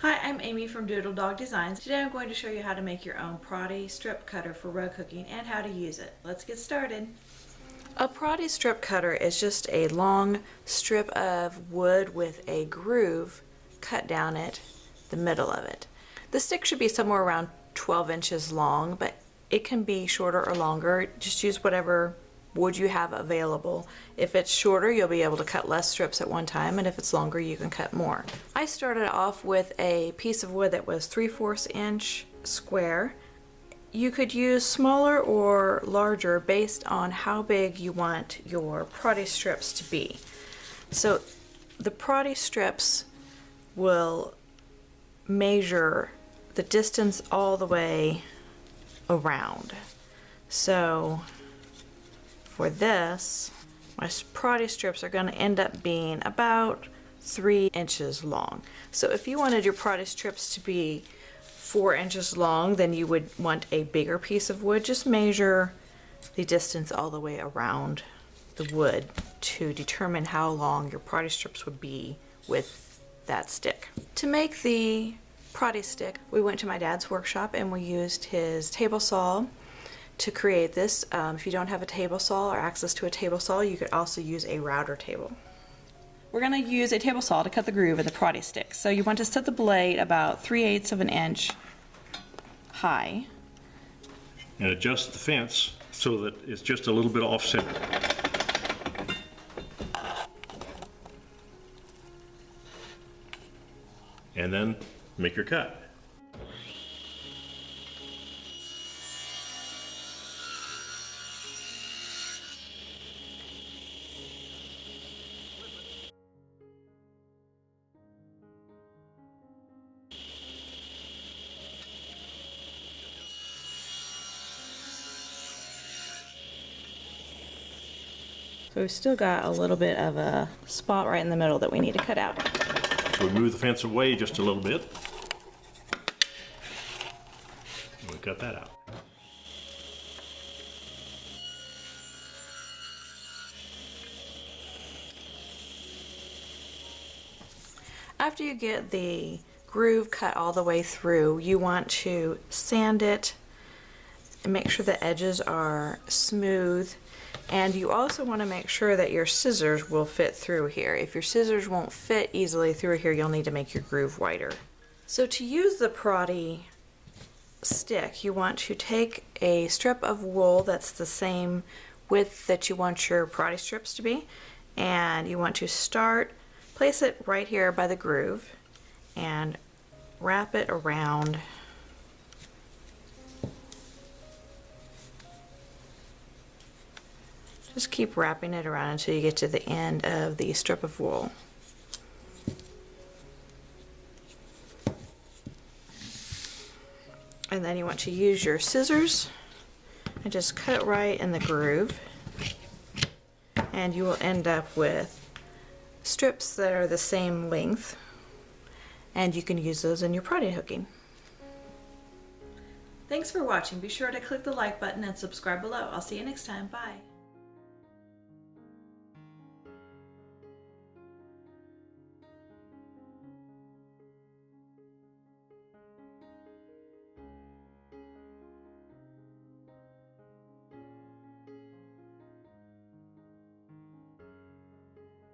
Hi, I'm Amy from Doodle Dog Designs. Today I'm going to show you how to make your own PRODDY strip cutter for rug hooking and how to use it. Let's get started. A PRODDY strip cutter is just a long strip of wood with a groove cut down it, the middle of it. The stick should be somewhere around 12 inches long, but it can be shorter or longer. Just use whatever wood you have available. If it's shorter, you'll be able to cut less strips at one time, and if it's longer, you can cut more. I started off with a piece of wood that was 3/4 inch square. You could use smaller or larger based on how big you want your PRODDY strips to be. So the PRODDY strips will measure the distance all the way around. So for this, my PRODDY strips are going to end up being about 3 inches long. So if you wanted your PRODDY strips to be 4 inches long, then you would want a bigger piece of wood. Just measure the distance all the way around the wood to determine how long your PRODDY strips would be with that stick. To make the PRODDY stick, we went to my dad's workshop and we used his table saw to create this. If you don't have a table saw or access to a table saw, you could also use a router table. We're going to use a table saw to cut the groove in the PRODDY stick. So you want to set the blade about 3/8 of an inch high. And adjust the fence so that it's just a little bit off center. And then make your cut. So we've still got a little bit of a spot right in the middle that we need to cut out. So we move the fence away just a little bit. And we cut that out. After you get the groove cut all the way through, you want to sand it and make sure the edges are smooth. And you also want to make sure that your scissors will fit through here. If your scissors won't fit easily through here, you'll need to make your groove wider. So to use the PRODDY stick, you want to take a strip of wool that's the same width that you want your PRODDY strips to be, and you want to place it right here by the groove and wrap it around . Just keep wrapping it around until you get to the end of the strip of wool. And then you want to use your scissors and just cut it right in the groove. And you will end up with strips that are the same length. And you can use those in your PRODDY hooking. Thanks for watching. Be sure to click the like button and subscribe below. I'll see you next time. Bye.